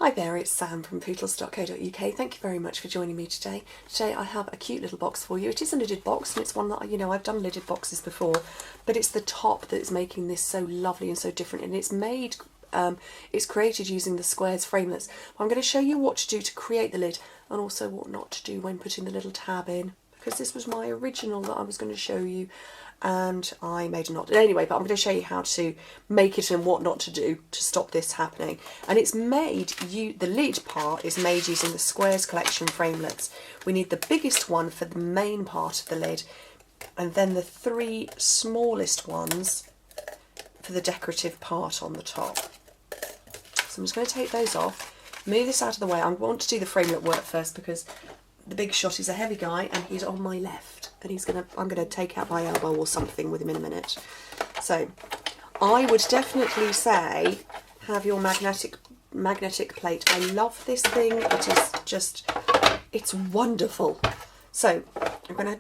Hi there, it's Sam from Pootles.co.uk. Thank you very much for joining me today. Today I have a cute little box for you. It is a lidded box, and it's one that, you know, I've done lidded boxes before, but it's the top that is making this so lovely and so different, and it's made, it's created using the squares Framelits. I'm going to show you what to do to create the lid, and also what not to do when putting the little tab in, because this was my original that I was going to show you, and I made a knot. Anyway, but I'm going to show you how to make it and what not to do to stop this happening. And it's made, the lid part is made using the Squares Collection Framelits. We need the biggest one for the main part of the lid, and then the three smallest ones for the decorative part on the top. So I'm just going to take those off, move this out of the way. I want to do the framelit work first because the big shot is a heavy guy and he's on my left, and I'm gonna take out my elbow or something with him in a minute. So I would definitely say have your magnetic plate. I love this thing. It is just, it's wonderful. So I'm gonna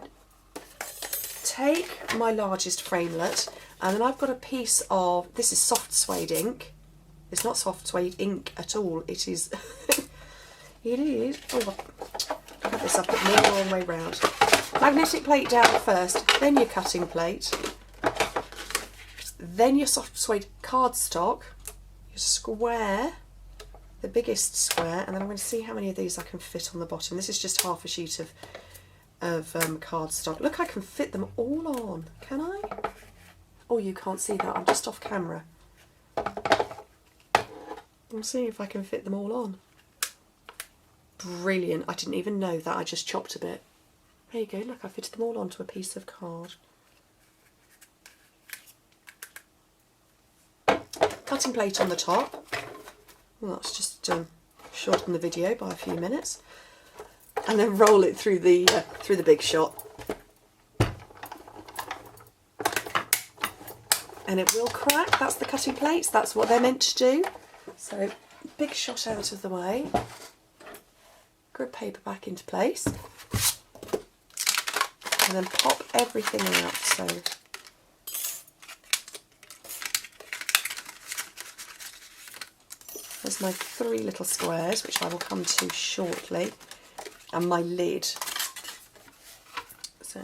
take my largest framelit, and then I've got a piece of, this is soft suede ink. It's not soft suede ink at all. It is it is, oh, have this up, put me the wrong way round. Magnetic plate down first, then your cutting plate, then your soft suede cardstock, your square, the biggest square, and then I'm going to see how many of these I can fit on the bottom. This is just half a sheet of cardstock. Look, I can fit them all on, can I? Oh, you can't see that, I'm just off camera. I'll see if I can fit them all on. Brilliant, I didn't even know that, I just chopped a bit. There you go, look, I fitted them all onto a piece of card. Cutting plate on the top. Well, that's just shorten the video by a few minutes. And then roll it through the big shot. And it will crack, that's the cutting plates, that's what they're meant to do. So, big shot out of the way. Grid paper back into place, and then pop everything out. So there's my three little squares, which I will come to shortly, and my lid. So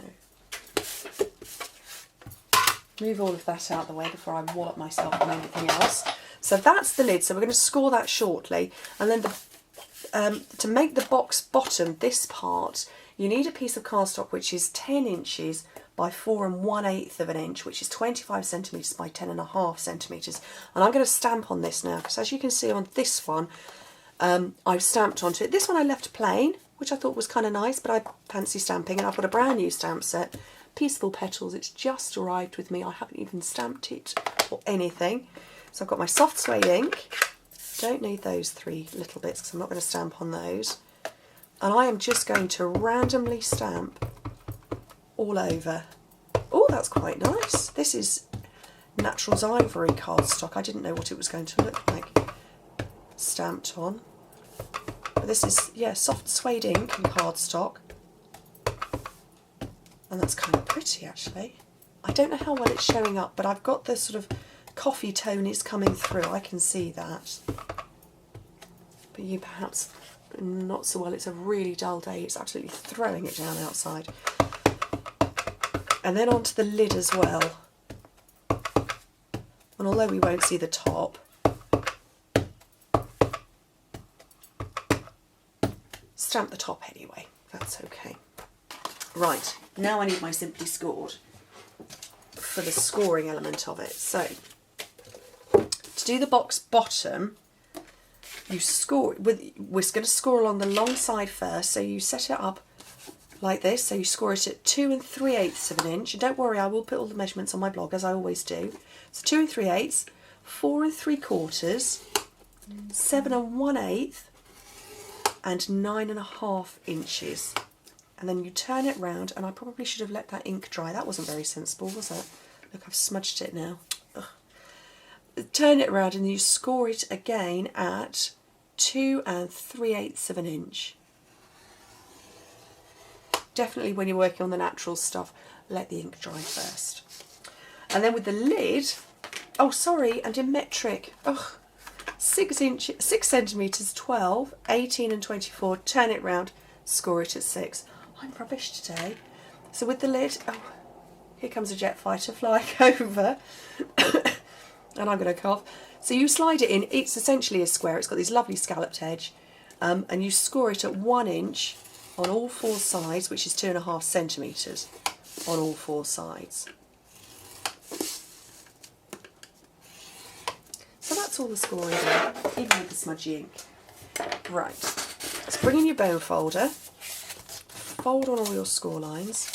move all of that out of the way before I wallop myself on anything else. So that's the lid, so we're going to score that shortly, and then to make the box bottom, this part, you need a piece of cardstock which is 10 inches by 4 1/8 of an inch, which is 25 centimetres by 10.5 centimetres. And I'm going to stamp on this now, because as you can see on this one, I've stamped onto it. This one I left plain, which I thought was kind of nice, but I fancy stamping, and I've got a brand new stamp set, Peaceful Petals. It's just arrived with me. I haven't even stamped it or anything. So I've got my soft suede ink. Don't need those three little bits because I'm not going to stamp on those, and I am just going to randomly stamp all over. Oh, that's quite nice. This is Naturals Ivory cardstock. I didn't know what it was going to look like stamped on, but this is, yeah, soft suede ink and cardstock, and that's kind of pretty actually. I don't know how well it's showing up, but I've got the sort of coffee tone is coming through, I can see that. But you perhaps not so well. It's a really dull day, it's absolutely throwing it down outside. And then onto the lid as well. And although we won't see the top, stamp the top anyway, that's okay. Right, now I need my Simply Scored for the scoring element of it. So to do the box bottom, you score with, we're going to score along the long side first, so you set it up like this, so you score it at 2 3/8 of an inch, and don't worry, I will put all the measurements on my blog as I always do. So 2 3/8, 4 3/4, 7 1/8 and 9.5 inches, and then you turn it round, and I probably should have let that ink dry. That wasn't very sensible, was it? Look, I've smudged it now. Ugh. Turn it around and you score it again at 2 3/8 of an inch. Definitely when you're working on the natural stuff, let the ink dry first. And then with the lid, oh sorry, and in metric, ugh, 6 centimetres, 12, 18 and 24, turn it round, score it at 6. I'm rubbish today. So with the lid, oh, here comes a jet fighter flying over, and I'm going to cough. So you slide it in, it's essentially a square, it's got this lovely scalloped edge, and you score it at 1 inch on all 4 sides, which is 2.5 centimetres on all 4 sides. So that's all the scoring there, even with the smudgy ink. Right, let's bring in your bone folder, fold on all your score lines.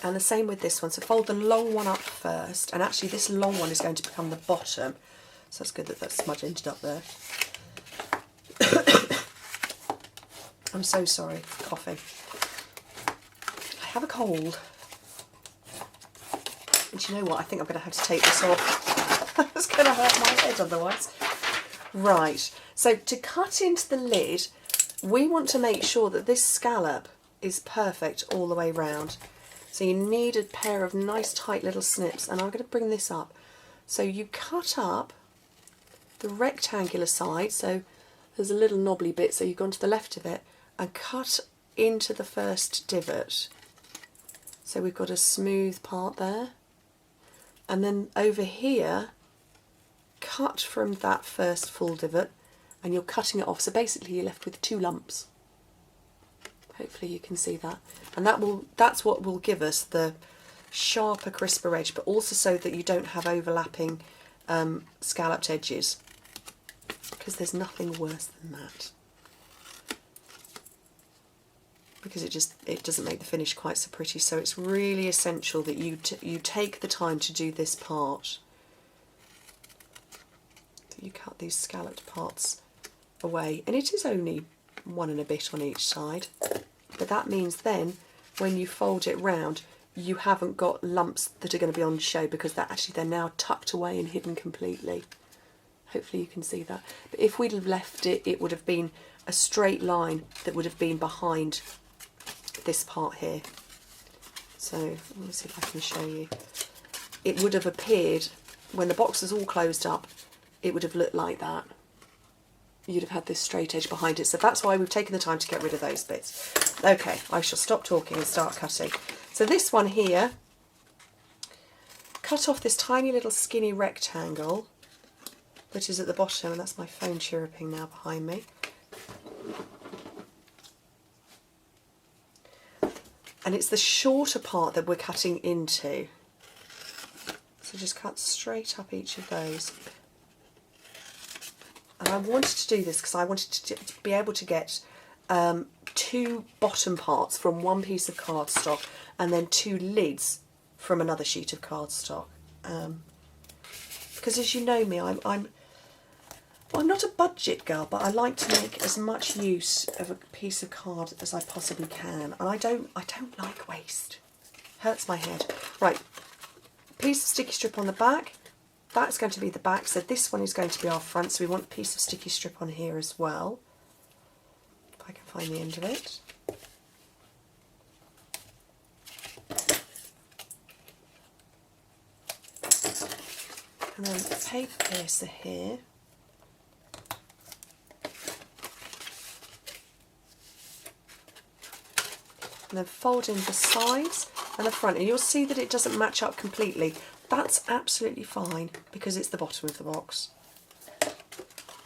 And the same with this one, so fold the long one up first, and actually this long one is going to become the bottom, so it's good that that smudge ended up there. I'm so sorry for coughing. I have a cold. And you know what, I think I'm going to have to take this off. It's going to hurt my head otherwise. Right, so to cut into the lid, we want to make sure that this scallop is perfect all the way round. So you need a pair of nice tight little snips, and I'm going to bring this up. So you cut up the rectangular side, so there's a little knobbly bit, so you've gone to the left of it, and cut into the first divot. So we've got a smooth part there. And then over here, cut from that first full divot, and you're cutting it off. So basically you're left with 2 lumps. Hopefully you can see that. And that's what will give us the sharper, crisper edge, but also so that you don't have overlapping scalloped edges, because there's nothing worse than that. Because it doesn't make the finish quite so pretty. So it's really essential that you take the time to do this part. So you cut these scalloped parts away, and it is only 1 and a bit on each side, but that means then when you fold it round you haven't got lumps that are going to be on show, because they're now tucked away and hidden completely. Hopefully you can see that. But if we'd have left it, it would have been a straight line that would have been behind this part here. So let me see if I can show you. It would have appeared, when the box is all closed up, it would have looked like that. You'd have had this straight edge behind it. So that's why we've taken the time to get rid of those bits. Okay, I shall stop talking and start cutting. So this one here, cut off this tiny little skinny rectangle that is at the bottom, and that's my phone chirruping now behind me. And it's the shorter part that we're cutting into. So just cut straight up each of those. And I wanted to do this because I wanted to be able to get 2 bottom parts from one piece of cardstock, and then 2 lids from another sheet of cardstock. Because as you know me, I'm not a budget girl, but I like to make as much use of a piece of card as I possibly can, and I don't like waste. Hurts my head. Right, piece of sticky strip on the back. That's going to be the back, so this one is going to be our front, so we want a piece of sticky strip on here as well. If I can find the end of it. And then a paper piercer here. And then fold in the sides and the front, and you'll see that it doesn't match up completely. That's absolutely fine, because it's the bottom of the box.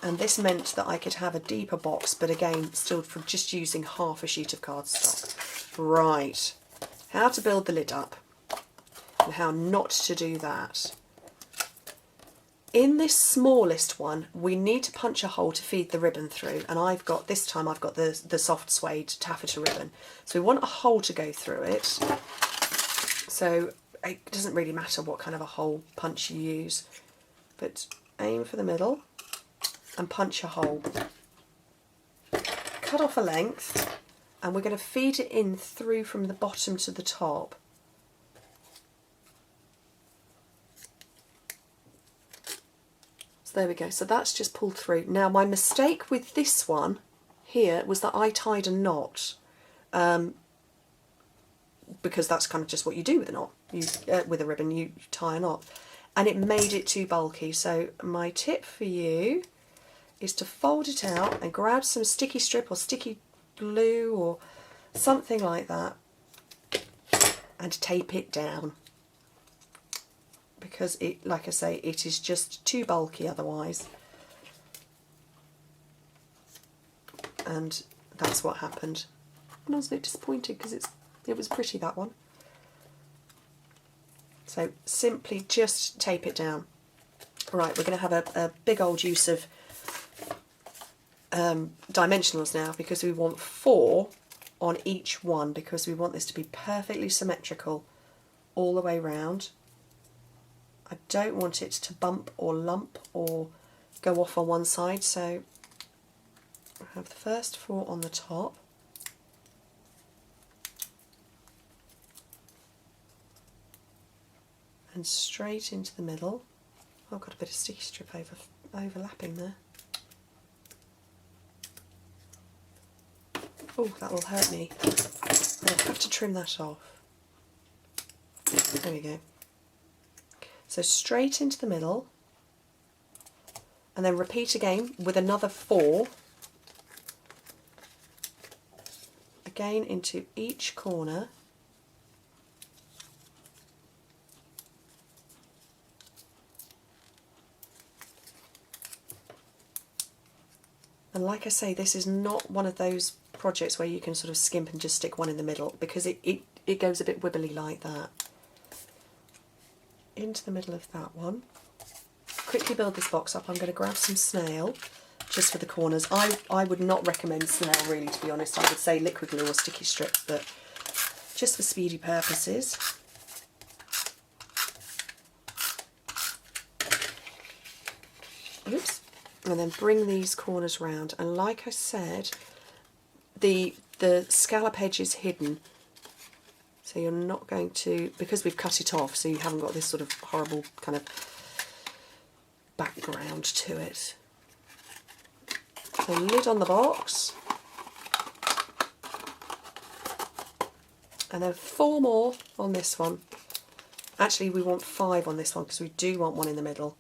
And this meant that I could have a deeper box, but again, still from just using half a sheet of cardstock. Right, how to build the lid up and how not to do that. In this smallest one, we need to punch a hole to feed the ribbon through, and this time I've got the soft suede taffeta ribbon. So we want a hole to go through it. So it doesn't really matter what kind of a hole punch you use, but aim for the middle and punch a hole. Cut off a length, and we're going to feed it in through from the bottom to the top. So there we go, so that's just pulled through. Now my mistake with this one here was that I tied a knot because that's kind of just what you do with a knot. You with a ribbon, you tie a knot, and it made it too bulky. So my tip for you is to fold it out and grab some sticky strip or sticky glue or something like that and tape it down, because it, like I say, it is just too bulky otherwise. And that's what happened. And I was a bit disappointed because it was pretty, that one. So simply just tape it down. Right, we're going to have a big old use of dimensionals now, because we want 4 on each one, because we want this to be perfectly symmetrical all the way round. I don't want it to bump or lump or go off on one side, so I have the first 4 on the top. And straight into the middle. Oh, I've got a bit of sticky strip overlapping there. Oh, that will hurt me. I'll have to trim that off. There we go. So straight into the middle, and then repeat again with another 4. Again into each corner. And like I say, this is not one of those projects where you can sort of skimp and just stick one in the middle, because it goes a bit wibbly like that. Into the middle of that one. Quickly build this box up. I'm going to grab some snail just for the corners. I would not recommend snail, really, to be honest. I would say liquid glue or sticky strip, but just for speedy purposes. Oops. And then bring these corners round, and like I said, the scallop edge is hidden, so you're not going to, because we've cut it off, so you haven't got this sort of horrible kind of background to it. So lid on the box, and then 4 more on this one. Actually, we want 5 on this one, because we do want one in the middle.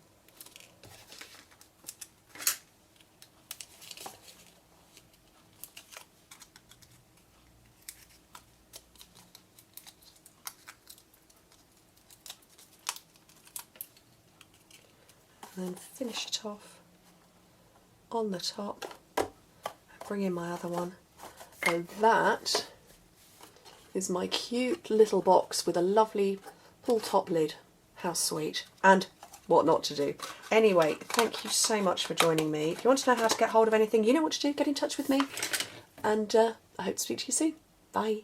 And then finish it off on the top. Bring in my other one. And that is my cute little box with a lovely full top lid. How sweet. And what not to do. Anyway, thank you so much for joining me. If you want to know how to get hold of anything, you know what to do. Get in touch with me. And I hope to speak to you soon. Bye.